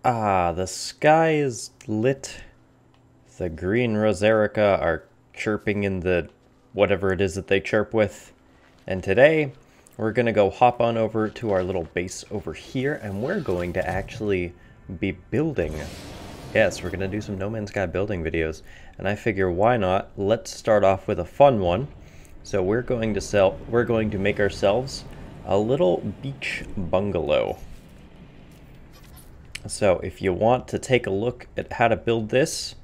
Ah, the sky is lit. The green rosarica are chirping in the whatever it is that they chirp with. And today, we're going to go hop on over to our little base over here, and we're going to actually be building. Yes, we're going to do some No Man's Sky building videos. And I figure, why not? Let's start off with a fun one. So we're going to make ourselves a little beach bungalow. So if you want to take a look at how to build this,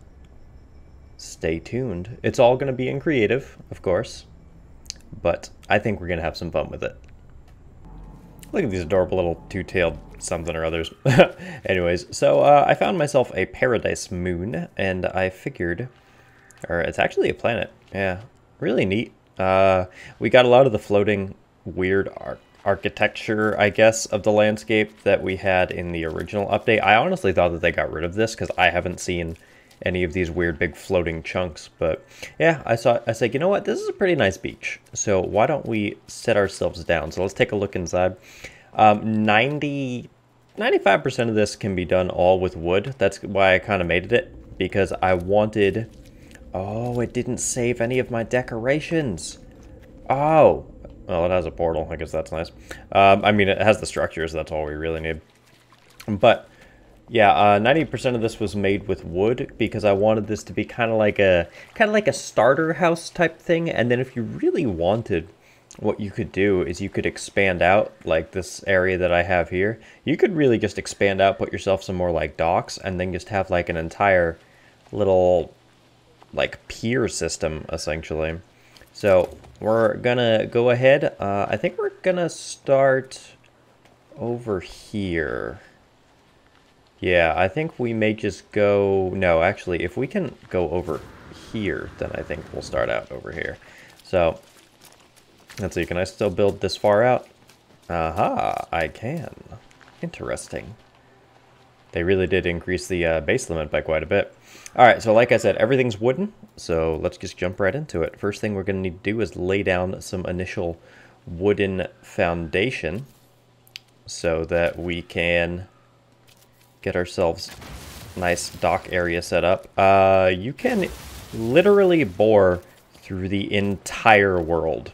stay tuned. It's all going to be in creative, of course, but I think we're going to have some fun with it. Look at these adorable little two-tailed something or others. Anyways, so I found myself a paradise moon, and I figured, or it's actually a planet. Yeah, really neat. We got a lot of the floating weird architecture, I guess, of the landscape that we had in the original update. I honestly thought that they got rid of this because I haven't seen any of these weird big floating chunks. But yeah, I said, you know what, this is a pretty nice beach. So why don't we set ourselves down? So let's take a look inside. 95% of this can be done all with wood. That's why I kind of made it, because I wanted... Oh, it didn't save any of my decorations. Oh, well, it has a portal. I guess that's nice. I mean, it has the structures. That's all we really need. But yeah, 90% of this was made with wood because I wanted this to be kind of like a starter house type thing. And then if you really wanted, what you could do is you could expand out like this area that I have here. You could really just expand out, put yourself some more like docks, and then just have like an entire little like pier system essentially. So we're gonna go ahead. I think we're gonna start over here. Yeah, I think we may just go... No, actually, if we can go over here, then I think we'll start out over here. So, let's see, can I still build this far out? Aha, I can. Interesting. They really did increase the base limit by quite a bit. Alright, so like I said, everything's wooden, so let's just jump right into it. First thing we're going to need to do is lay down some initial wooden foundation so that we can get ourselves a nice dock area set up. You can literally bore through the entire world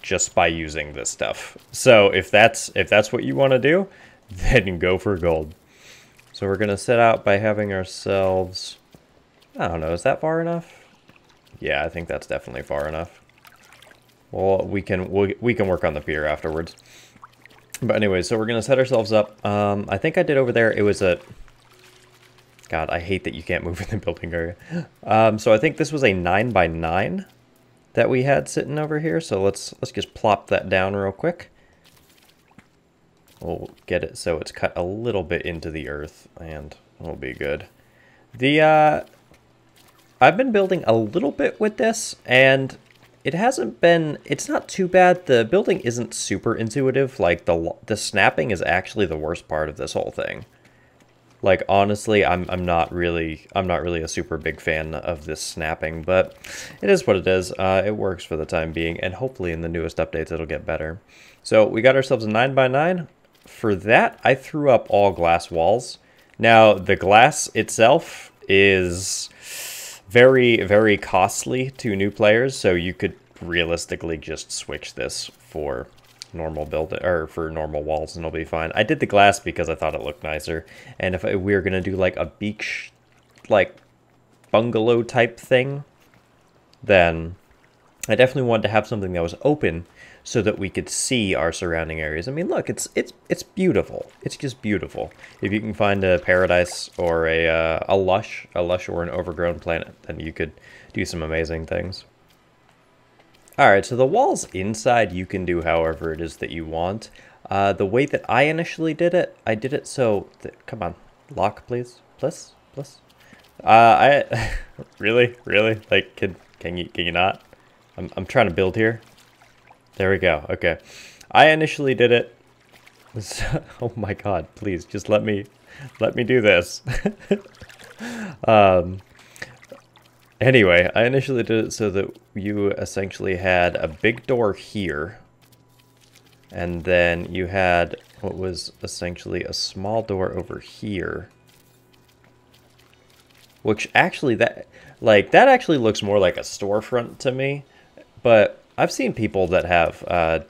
just by using this stuff. So if that's what you want to do, then go for gold. So we're going to set out by having ourselves, I don't know, is that far enough? Yeah, I think that's definitely far enough. Well, we can work on the pier afterwards. But anyway, so we're going to set ourselves up. I think I did over there, it was a... God, I hate that you can't move in the building area. So I think this was a 9x9 that we had sitting over here. So let's just plop that down real quick. We'll get it so it's cut a little bit into the earth, and we'll be good. I've been building a little bit with this, and it's not too bad. The building isn't super intuitive. Like, the snapping is actually the worst part of this whole thing. Like, honestly, I'm not really a super big fan of this snapping, but it is what it is. It works for the time being, and hopefully in the newest updates it'll get better. So we got ourselves a 9x9. For that, I threw up all glass walls. Now, the glass itself is very, very costly to new players, so you could realistically just switch this for normal for normal walls and it'll be fine. I did the glass because I thought it looked nicer, and if we were gonna do like a beach, like bungalow type thing, then I definitely wanted to have something that was open so that we could see our surrounding areas. I mean, look, it's beautiful. It's just beautiful. If you can find a paradise or a lush or an overgrown planet, then you could do some amazing things. All right, so the walls inside you can do however it is that you want. The way that I initially did it, I did it so come on, lock please, please. I really, like, can you not? I'm trying to build here. There we go. Okay, I initially did it. Oh my God! Please, just let me do this. Anyway, I initially did it so that you essentially had a big door here, and then you had what was essentially a small door over here, which actually that actually looks more like a storefront to me. But I've seen people that have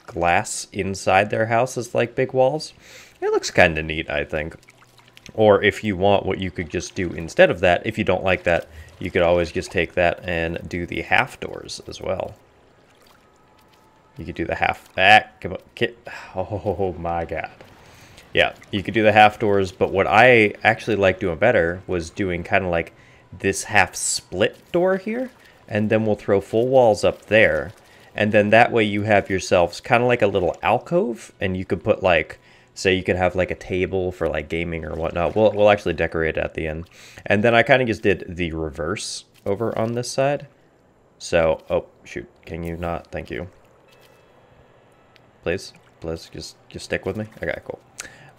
glass inside their houses like big walls. It looks kind of neat, I think. Or if you want, what you could just do instead of that, if you don't like that, you could always just take that and do the half doors as well. You could do the half... come on, oh my god. Yeah, you could do the half doors, but what I actually like doing better was doing kind of like this half split door here, and then we'll throw full walls up there, and then that way you have yourselves kind of like a little alcove, and you could put like... So you could have like a table for like gaming or whatnot. We'll actually decorate it at the end. And then I kind of just did the reverse over on this side. So, oh shoot, can you not? Thank you. Please, just stick with me. Okay, cool.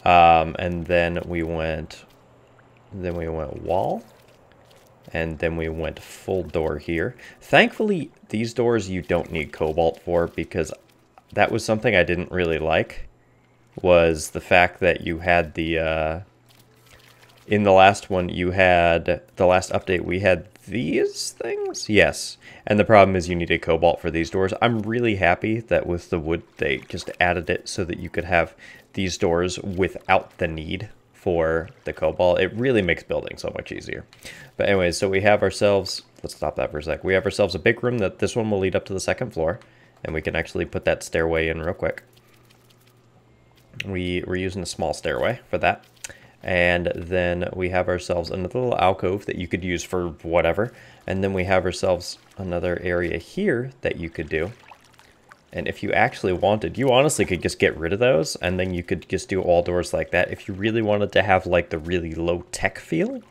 And then we went wall, and then we went full door here. Thankfully, these doors you don't need cobalt for, because that was something I didn't really like. Was the fact that you had the, in the last one, you had, the last update, we had these things? Yes. And the problem is you needed cobalt for these doors. I'm really happy that with the wood, they just added it so that you could have these doors without the need for the cobalt. It really makes building so much easier. But anyways, so we have ourselves, let's stop that for a sec. We have ourselves a big room that this one will lead up to the second floor. And we can actually put that stairway in real quick. We're using a small stairway for that. And then we have ourselves another little alcove that you could use for whatever. And then we have ourselves another area here that you could do. And if you actually wanted, you honestly could just get rid of those, and then you could just do all doors like that if you really wanted to have like the really low tech feel.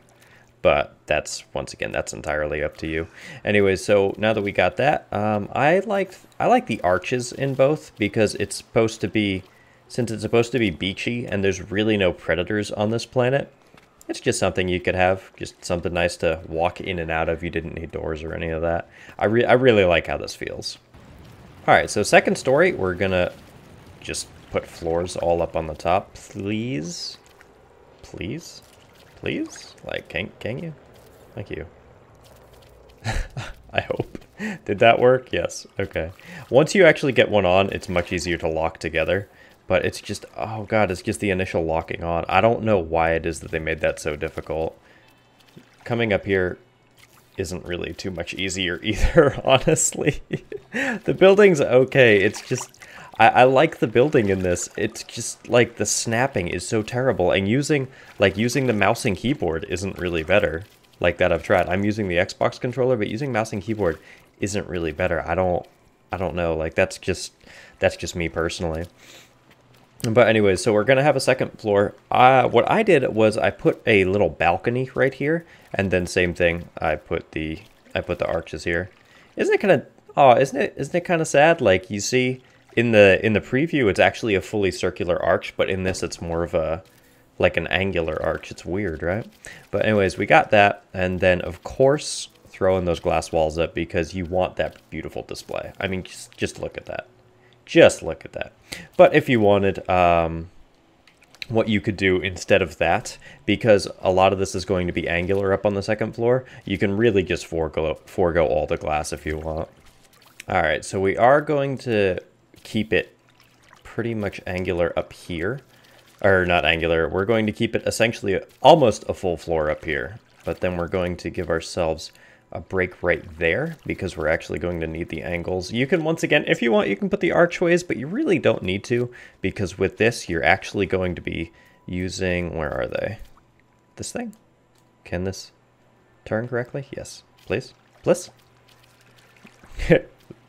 But that's, once again, that's entirely up to you. Anyways, so now that we got that, I like the arches in both, because it's supposed to be, since it's supposed to be beachy and there's really no predators on this planet, it's just something you could have, just something nice to walk in and out of. You didn't need doors or any of that. I really like how this feels. Alright, so second story, we're gonna just put floors all up on the top, please. Please? Please? Like, can you? Thank you. I hope. Did that work? Yes. Okay. Once you actually get one on, it's much easier to lock together. But it's just, oh god, it's just the initial locking on. I don't know why it is that they made that so difficult. Coming up here isn't really too much easier either, honestly. The building's okay. It's just, I like the building in this. It's just like the snapping is so terrible, and using the mouse and keyboard isn't really better. Like that I've tried. I'm using the Xbox controller, but using mouse and keyboard isn't really better. I don't know. Like that's just me personally. But anyways, so we're gonna have a second floor. What I did was I put a little balcony right here, and then same thing. I put the arches here. Isn't it kind of, oh, isn't it kind of sad? Like you see in the preview, it's actually a fully circular arch, but in this, it's more of a like an angular arch. It's weird, right? But anyways, we got that, and then of course throw in those glass walls up because you want that beautiful display. I mean, just look at that. Just look at that. But if you wanted, what you could do instead of that, because a lot of this is going to be angular up on the second floor, you can really just forego all the glass if you want. All right, so we are going to keep it pretty much angular up here. Or not angular, we're going to keep it essentially almost a full floor up here. But then we're going to give ourselves a break right there, because we're actually going to need the angles. You can, once again, if you want, you can put the archways, but you really don't need to, because with this, you're actually going to be using, where are they? This thing? Can this turn correctly? Yes. Please? Please?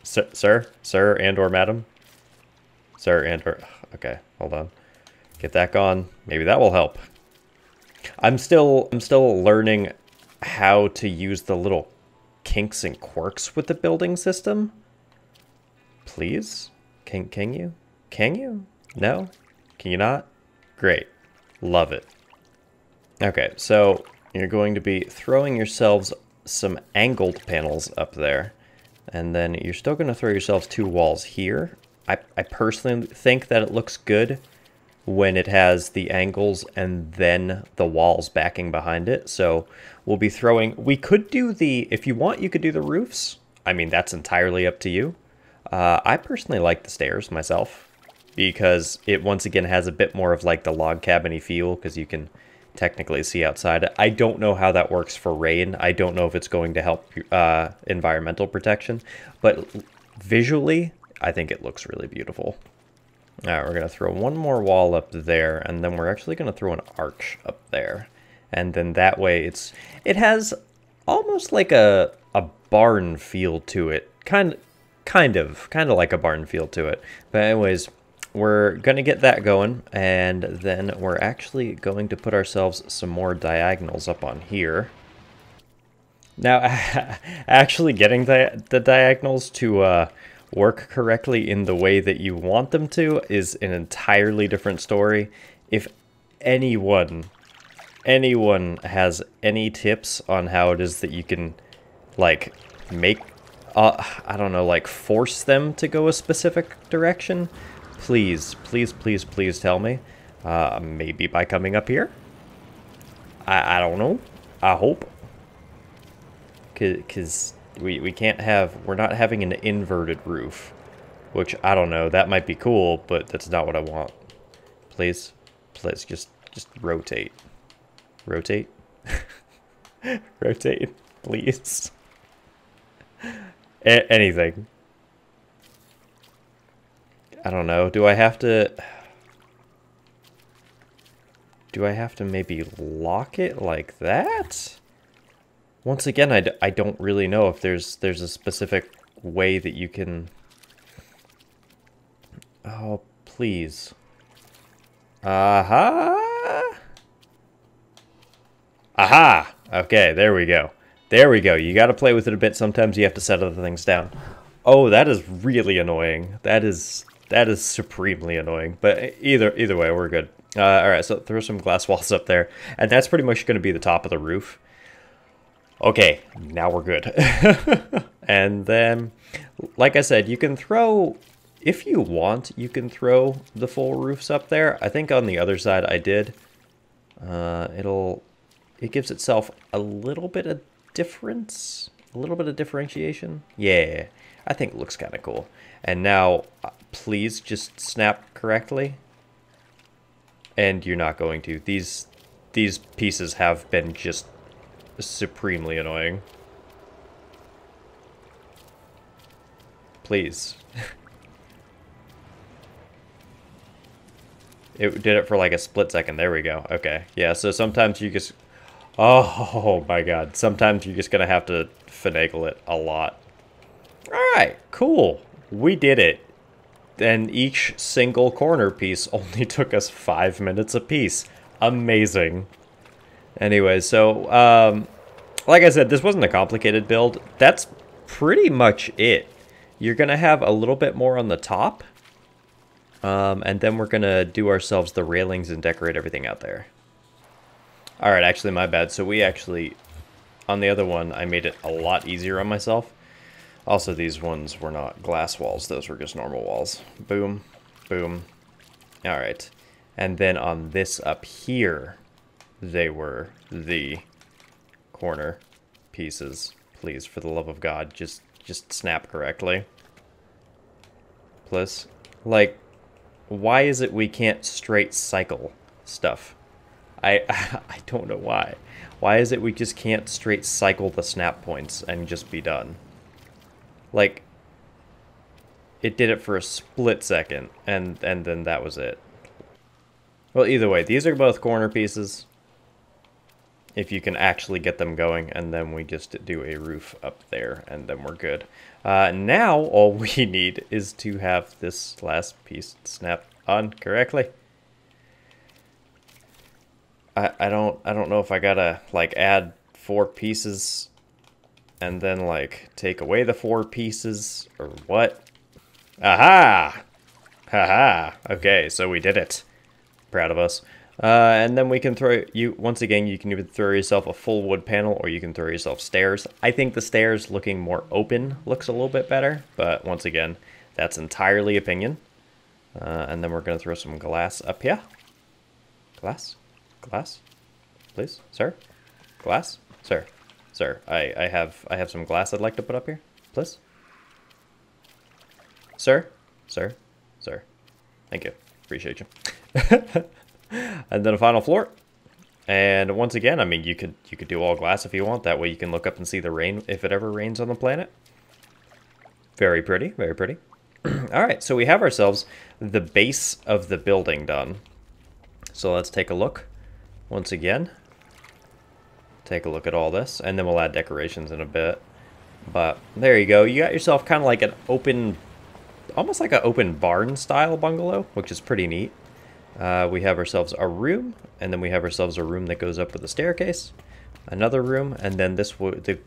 Sir, and or madam? Sir, and or, okay, hold on. Get that gone. Maybe that will help. I'm still learning how to use the little kinks and quirks with the building system. Please? Can you? Can you? No? Can you not? Great. Love it. Okay, so you're going to be throwing yourselves some angled panels up there. And then you're still going to throw yourselves two walls here. I personally think that it looks good when it has the angles and then the walls backing behind it. So we'll be throwing, we could do the, if you want, you could do the roofs. I mean, that's entirely up to you. I personally like the stairs myself because it once again has a bit more of like the log cabin-y feel because you can technically see outside. I don't know how that works for rain. I don't know if it's going to help environmental protection, but visually, I think it looks really beautiful. All right, we're going to throw one more wall up there, and then we're actually going to throw an arch up there. And then that way it has almost like a barn feel to it. Kind of like a barn feel to it. But anyways, we're going to get that going, and then we're actually going to put ourselves some more diagonals up on here. Now, actually getting the diagonals to work correctly in the way that you want them to is an entirely different story. If anyone has any tips on how it is that you can, like, make, I don't know, like, force them to go a specific direction, please tell me. Maybe by coming up here? I don't know. I hope. Because we can't have, we're not having an inverted roof. Which, I don't know, that might be cool, but that's not what I want. Please, just rotate. Rotate? Rotate, please. Anything. I don't know, do I have to maybe lock it like that? Once again, I don't really know if there's a specific way that you can... Oh, please. Aha! Aha! Okay, there we go. There we go. You gotta play with it a bit. Sometimes you have to set other things down. Oh, that is really annoying. That is supremely annoying. But either way, we're good. Alright, so throw some glass walls up there. And that's pretty much going to be the top of the roof. Okay, now we're good. And then, like I said, you can throw, if you want, you can throw the full roofs up there. I think on the other side I did. It gives itself a little bit of difference, a little bit of differentiation. Yeah, I think it looks kind of cool. And now, please just snap correctly. And you're not going to. These pieces have been just supremely annoying. Please. It did it for like a split second. There we go. Okay. Yeah, so sometimes you just... Oh my god. Sometimes you're just going to have to finagle it a lot. Alright, cool. We did it. And each single corner piece only took us 5 minutes apiece. Amazing. Anyway, so, like I said, this wasn't a complicated build. That's pretty much it. You're going to have a little bit more on the top. And then we're going to do ourselves the railings and decorate everything out there. Alright, actually, my bad. So we actually, on the other one, I made it a lot easier on myself. Also, these ones were not glass walls. Those were just normal walls. Boom. Boom. Alright. And then on this up here, they were the corner pieces. Please, for the love of God, just snap correctly. Plus, like, why is it we can't straight cycle stuff? I don't know why. Why is it we just can't straight cycle the snap points and just be done? Like, it did it for a split second, and then that was it. Well, either way, these are both corner pieces. If you can actually get them going, and then we just do a roof up there, and then we're good. Now, all we need is to have this last piece snap on correctly. I don't know if I gotta, like, add 4 pieces and then, like, take away the 4 pieces, or what? Aha! Haha! Okay, so we did it. Proud of us. And then we can throw, once again, you can either throw yourself a full wood panel, or you can throw yourself stairs. I think the stairs looking more open looks a little bit better, but once again, that's entirely opinion. And then we're going to throw some glass up here. Glass? Glass? Please? Sir? Glass? Sir. Sir, I have some glass I'd like to put up here. Please? Sir? Sir? Sir. Thank you. Appreciate you. And then a final floor. And once again, I mean, you could do all glass if you want. That way you can look up and see the rain if it ever rains on the planet. Very pretty, very pretty. All right, so we have ourselves the base of the building done. So let's take a look once again. Take a look at all this, and then we'll add decorations in a bit. But there you go. You got yourself kind of like an open, almost like an open barn style bungalow, which is pretty neat. We have ourselves a room, and then we have ourselves a room that goes up with a staircase, another room, and then this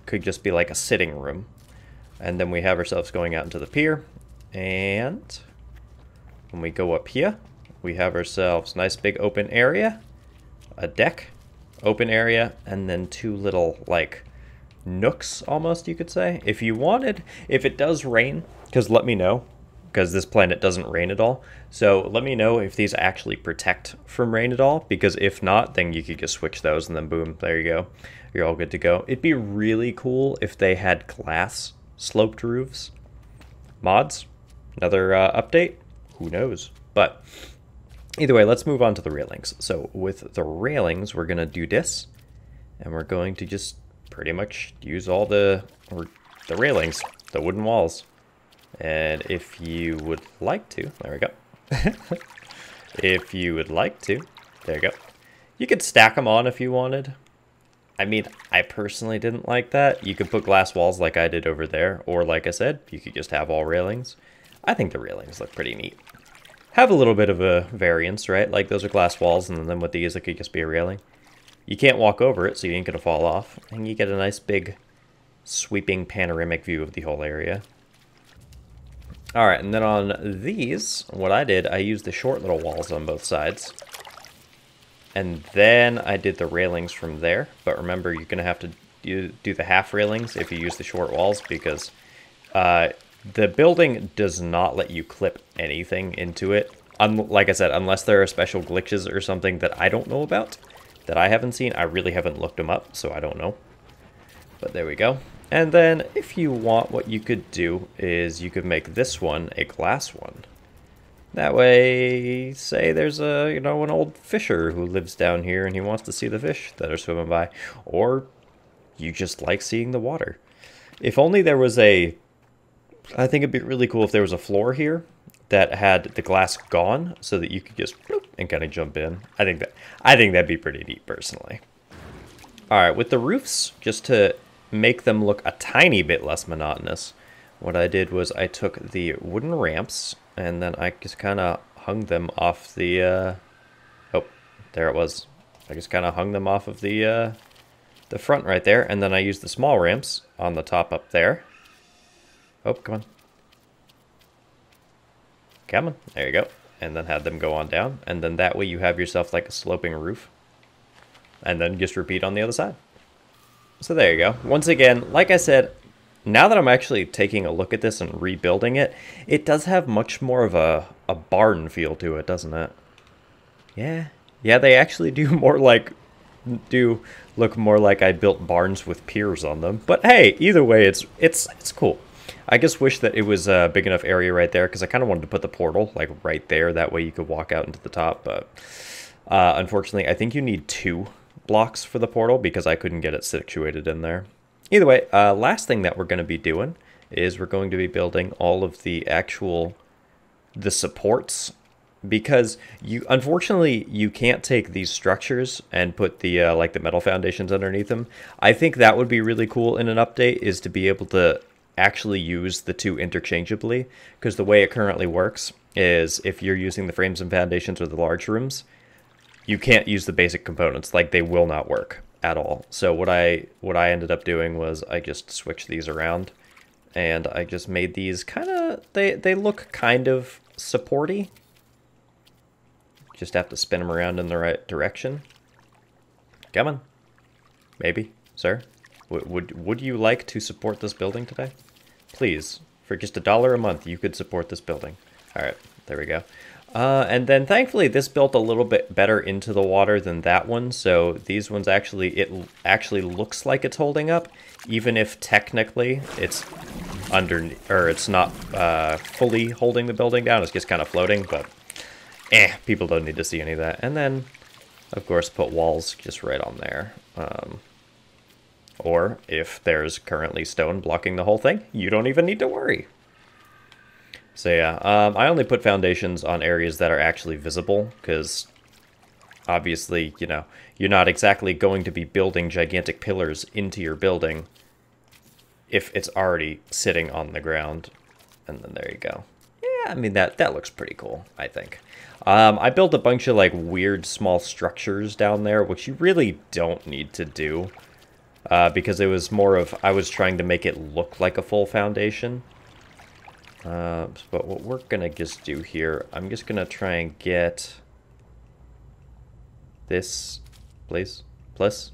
could just be like a sitting room. And then we have ourselves going out into the pier, and when we go up here, we have ourselves a nice big open area, a deck, open area, and then two little like nooks almost, you could say. If you wanted, if it does rain, because let me know, because this planet doesn't rain at all. So let me know if these actually protect from rain at all, because if not, then you could just switch those and then boom, there you go. You're all good to go. It'd be really cool if they had glass sloped roofs. Mods, another update, who knows? But either way, let's move on to the railings. So with the railings, we're gonna do this, and we're going to just pretty much use all the railings, the wooden walls. And if you would like to, there we go. If you would like to, there you go. You could stack them on if you wanted. I mean, I personally didn't like that. You could put glass walls like I did over there, or like I said, you could just have all railings. I think the railings look pretty neat. Have a little bit of a variance, right? Like those are glass walls, and then with these, it could just be a railing. You can't walk over it, so you ain't gonna fall off. And you get a nice big sweeping panoramic view of the whole area. All right, and then on these, what I did, I used the short little walls on both sides. And then I did the railings from there. But remember, you're gonna have to do the half railings if you use the short walls, because the building does not let you clip anything into it. Like I said, unless there are special glitches or something that I don't know about, that I haven't seen. I really haven't looked them up, so I don't know. But there we go. And then if you want, what you could do is you could make this one a glass one. That way, say there's a, an old fisher who lives down here and he wants to see the fish that are swimming by. Or you just like seeing the water. If only there was I think it'd be really cool if there was a floor here that had the glass gone so that you could just bloop and kind of jump in. I think that'd be pretty neat personally. All right, with the roofs, just to make them look a tiny bit less monotonous, what I did was I took the wooden ramps and then I just kind of hung them off the oh, there it was. I just kind of hung them off of the front right there, and then I used the small ramps on the top up there. Oh, come on. Come on. There you go. And then had them go on down. And then that way you have yourself like a sloping roof. And then just repeat on the other side. So there you go. Once again, like I said, now that I'm actually taking a look at this and rebuilding it, it does have much more of a barn feel to it, doesn't it? Yeah. Yeah, they actually do look more like I built barns with piers on them. But hey, either way, it's cool. I just wish that it was a big enough area right there, because I kind of wanted to put the portal like right there. That way you could walk out into the top. But unfortunately, I think you need 2 blocks for the portal because I couldn't get it situated in there. Either way, last thing that we're going to be doing is we're going to be building all of the supports, because unfortunately you can't take these structures and put the like the metal foundations underneath them. I think that would be really cool in an update, is to be able to actually use the 2 interchangeably, because the way it currently works is if you're using the frames and foundations or the large rooms, you can't use the basic components. Like, they will not work at all. So what I ended up doing was I just switched these around, and I just made these kind of, they look kind of supporty. Just have to spin them around in the right direction. Come on. Maybe, sir. Would you like to support this building today? Please, for just $1 a month, you could support this building. All right, there we go. And then thankfully this built a little bit better into the water than that one. So these ones it actually looks like it's holding up, even if technically it's it's not fully holding the building down. It's just kind of floating, but people don't need to see any of that. And then, of course, put walls just right on there. Or if there's currently stone blocking the whole thing, you don't even need to worry. So yeah, I only put foundations on areas that are actually visible, because obviously, you know, you're not exactly going to be building gigantic pillars into your building if it's already sitting on the ground. And then there you go. Yeah, I mean, that looks pretty cool, I think. I built a bunch of, like, weird small structures down there, which you really don't need to do, because it was more of, I was trying to make it look like a full foundation. But what we're gonna just do here, I'm just gonna try and get this, please, plus,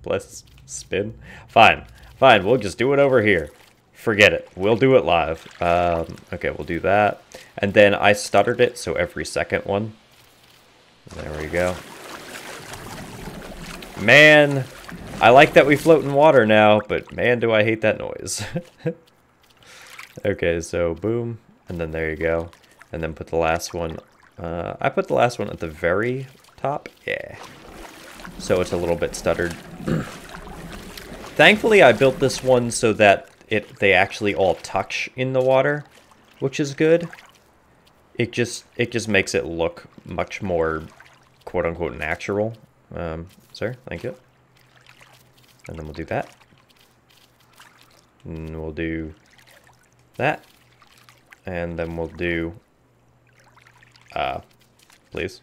plus spin. Fine, we'll just do it over here. Forget it, we'll do it live. Okay, we'll do that. And then I stuttered it, so every second one. There we go. Man, I like that we float in water now, but man, do I hate that noise. Okay, so boom, and then there you go. And then put the last one, I put the last one at the very top, yeah. So it's a little bit stuttered. Thankfully, I built this one so that they actually all touch in the water, which is good. It just makes it look much more quote-unquote natural. Sir, thank you. And then we'll do that. And we'll do that, and then we'll do please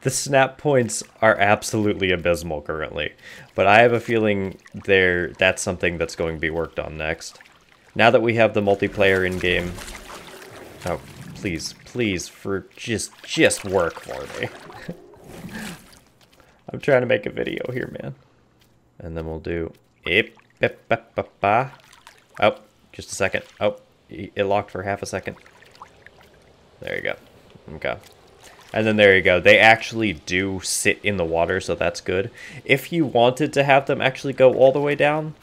the snap points are absolutely abysmal currently, but I have a feeling that's something that's going to be worked on next. Now that we have the multiplayer in game, oh please for just work for me. I'm trying to make a video here, man. And then we'll do oh, just a second. Oh, it locked for half a second. There you go. Okay. And then there you go. They actually do sit in the water, so that's good. If you wanted to have them actually go all the way down,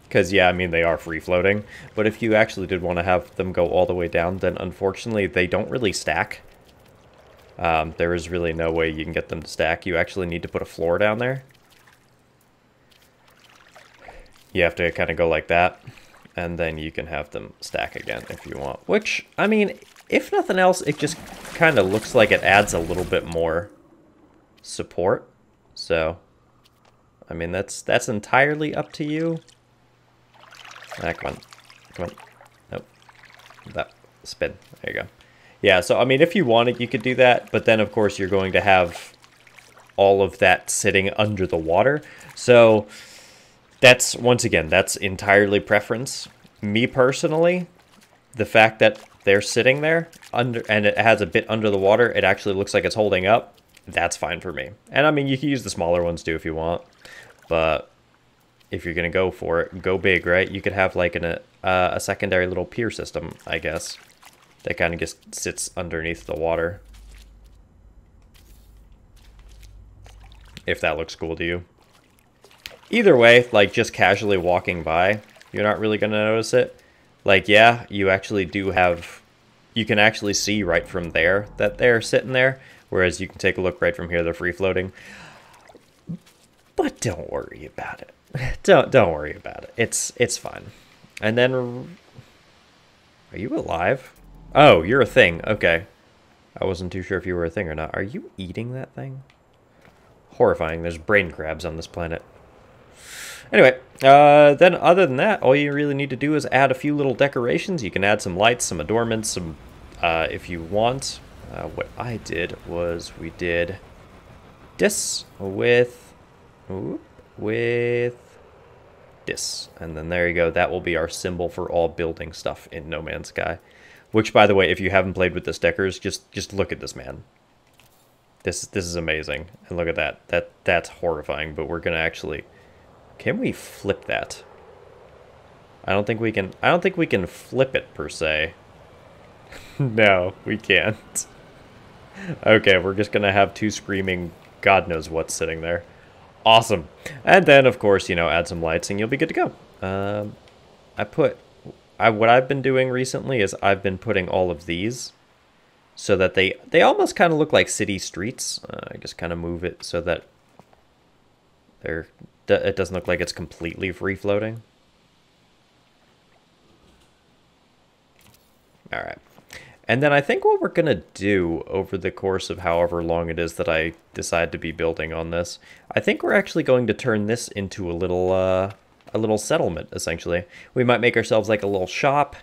because, yeah, I mean, they are free-floating, but if you actually did want to have them go all the way down, then unfortunately they don't really stack. There is really no way you can get them to stack. You actually need to put a floor down there. You have to kind of go like that, and then you can have them stack again if you want. Which, I mean, if nothing else, it just kind of looks like it adds a little bit more support. So, I mean, that's entirely up to you. Ah, come on. Nope. That, spin. There you go. Yeah, so, I mean, if you wanted, you could do that, but then, of course, you're going to have all of that sitting under the water. So that's, once again, that's entirely preference. Me personally, the fact that they're sitting there under and it has a bit under the water, it actually looks like it's holding up, that's fine for me. And I mean, you can use the smaller ones too if you want, but if you're gonna go for it, go big, right? You could have like a secondary little pier system, I guess, that kind of just sits underneath the water, if that looks cool to you. Either way, like, just casually walking by, you're not really going to notice it. Like, yeah, you actually do have... You can actually see right from there that they're sitting there, whereas you can take a look right from here, they're free-floating. But don't worry about it. Don't worry about it. It's fine. And then... Are you alive? Oh, you're a thing. Okay. I wasn't too sure if you were a thing or not. Are you eating that thing? Horrifying. There's brain crabs on this planet. Anyway, then other than that, all you really need to do is add a few little decorations. You can add some lights, some adornments, some, if you want. What I did was we did this with this. And then there you go. That will be our symbol for all building stuff in No Man's Sky. Which, by the way, if you haven't played with the stickers, just look at this, man. This is amazing. And look at that. That's horrifying, but we're going to actually... Can we flip that? I don't think we can flip it per se. No, we can't. Okay, we're just gonna have two screaming God knows what's sitting there. Awesome. And then, of course, you know, add some lights and you'll be good to go. What I've been doing recently is I've been putting all of these so that they almost kind of look like city streets. I just kind of move it so that it doesn't look like it's completely free-floating. All right. And then I think what we're going to do over the course of however long it is that I decide to be building on this, I think we're actually going to turn this into a little settlement, essentially. We might make ourselves like a little shop.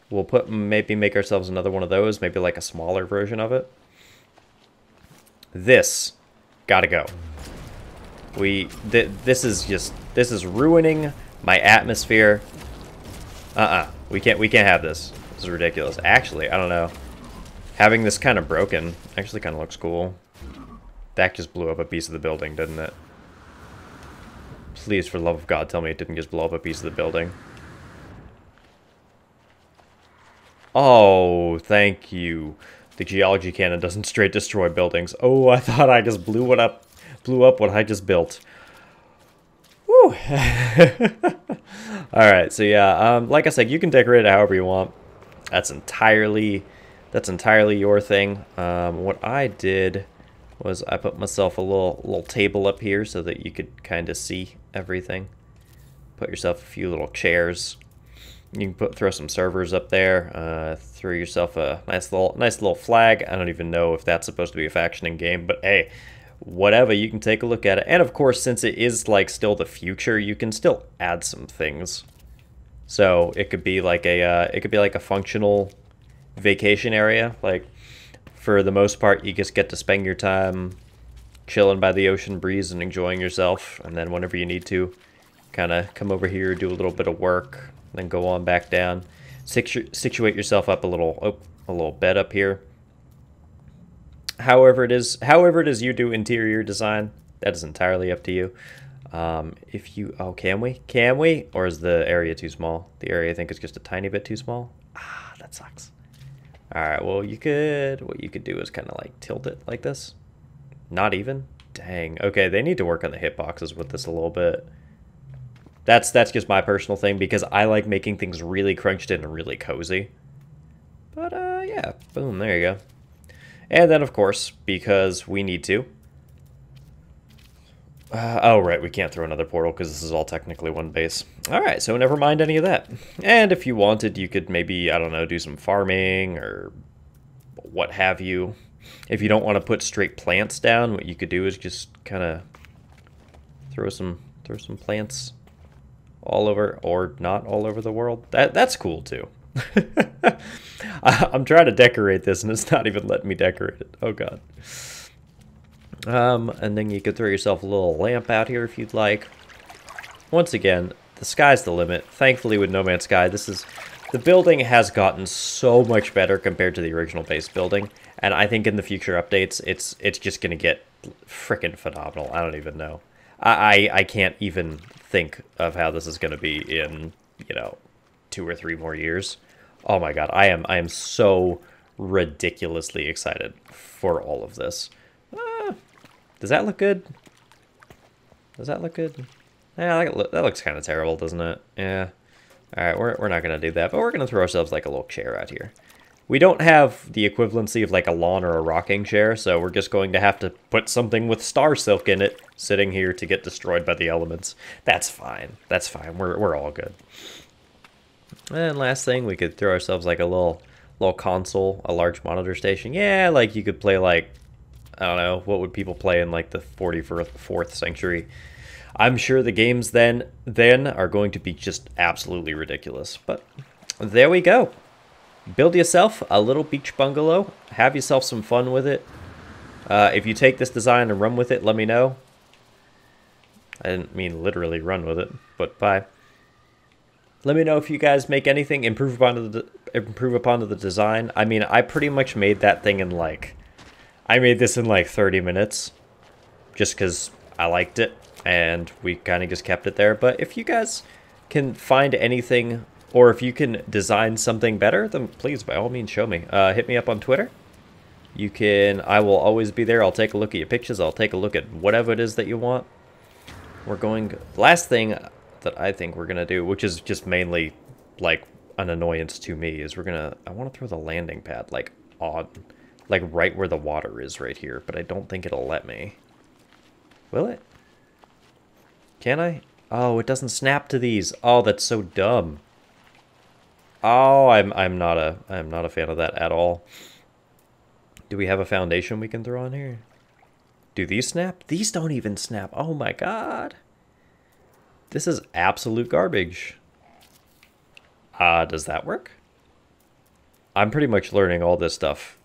We'll maybe make ourselves another one of those, maybe like a smaller version of it. This gotta go. This is ruining my atmosphere. We can't have this. This is ridiculous. Actually, I don't know. Having this kind of broken actually kind of looks cool. That just blew up a piece of the building, didn't it? Please, for the love of God, tell me it didn't just blow up a piece of the building. Oh, thank you. The geology cannon doesn't straight destroy buildings. Oh, I thought I just blew up what I just built. Whew. Alright, so yeah, like I said, you can decorate it however you want. That's entirely your thing. What I did was I put myself a little table up here so that you could kind of see everything. Put yourself a few little chairs. You can throw some servers up there. Throw yourself a nice little flag. I don't even know if that's supposed to be a faction in game, but hey, whatever. You can take a look at it. And of course, since it is like still the future, you can still add some things. So it could be like a functional vacation area. Like for the most part, you just get to spend your time chilling by the ocean breeze and enjoying yourself. And then whenever you need to, kind of come over here, do a little bit of work, then go on back down. Situate yourself up a little bed up here. However it is you do interior design, that is entirely up to you. Can we? Or is the area too small? The area, I think, is just a tiny bit too small. Ah, that sucks. All right, well, what you could do is kind of like tilt it like this. Not even? Dang. Okay, they need to work on the hitboxes with this a little bit. That's just my personal thing, because I like making things really crunched in and really cozy. But, yeah, boom, there you go. And then, of course, because we need to. Oh, right, we can't throw another portal because this is all technically one base. Alright, so never mind any of that. And if you wanted, you could maybe, I don't know, do some farming or what have you. If you don't want to put straight plants down, what you could do is just kind of throw some plants all over, or not all over the world. That's cool too. I'm trying to decorate this and it's not even letting me decorate it. Oh god. And then you could throw yourself a little lamp out here if you'd like. Once again, the sky's the limit. Thankfully with No Man's Sky, the building has gotten so much better compared to the original base building, and I think in the future updates, it's just gonna get freaking phenomenal. I don't even know. I can't even think of how this is gonna be in, 2 or 3 more years. Oh my god, I am so ridiculously excited for all of this. Does that look good? Does that look good? Yeah, that looks kind of terrible, doesn't it? Yeah. Alright, we're not going to do that, but we're going to throw ourselves like a little chair out here. We don't have the equivalency of like a lawn or a rocking chair, so we're just going to have to put something with star silk in it, sitting here to get destroyed by the elements. That's fine. That's fine. We're all good. And last thing, we could throw ourselves like a little console, a large monitor station. Yeah, like you could play like, I don't know, what would people play in like the 44th century? I'm sure the games then are going to be just absolutely ridiculous. But there we go. Build yourself a little beach bungalow. Have yourself some fun with it. If you take this design and run with it, let me know. I didn't mean literally run with it, but bye. Let me know if you guys make anything, improve upon the design. I mean, I pretty much made that thing in like... I made this in like 30 minutes. Just because I liked it. And we kind of just kept it there. But if you guys can find anything Or if you can design something better, then please, by all means, show me. Hit me up on Twitter. You can, I will always be there. I'll take a look at your pictures. I'll take a look at whatever it is that you want. We're going, last thing that I think we're going to do, which is just mainly like an annoyance to me, is I want to throw the landing pad like on, like right where the water is right here, but I don't think it'll let me. Will it? Can I? Oh, it doesn't snap to these. Oh, that's so dumb. Oh, I'm not a fan of that at all. Do we have a foundation we can throw on here? Do these snap? These don't even snap. Oh my god. This is absolute garbage. Does that work? I'm pretty much learning all this stuff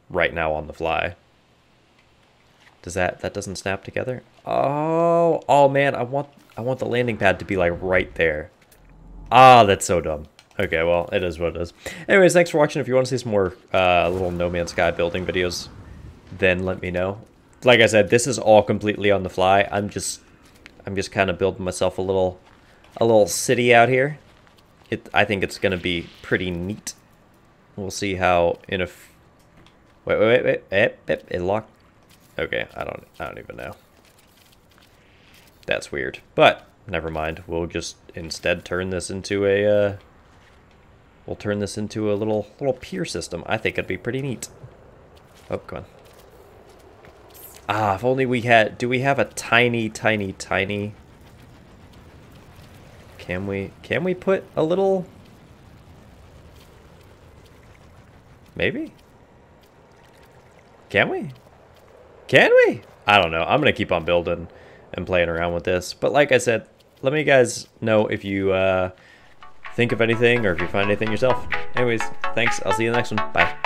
right now on the fly. Does that doesn't snap together? Oh man, I want the landing pad to be like right there. Ah, that's so dumb. Okay, well, it is what it is. Anyways, thanks for watching. If you want to see some more little No Man's Sky building videos, then let me know. Like I said, this is all completely on the fly. I'm just kind of building myself a little city out here. I think it's gonna be pretty neat. We'll see how in a wait, it locked. Okay, I don't even know. That's weird, but never mind. We'll just instead turn this into a we'll turn this into a little pier system. I think it'd be pretty neat. Oh, come on. Ah, if only we had... Do we have a tiny... Can we put a little... Maybe? Can we? Can we? I don't know. I'm going to keep on building and playing around with this. But like I said, let me guys know if you think of anything or if you find anything yourself. Anyways, thanks. I'll see you in the next one. Bye.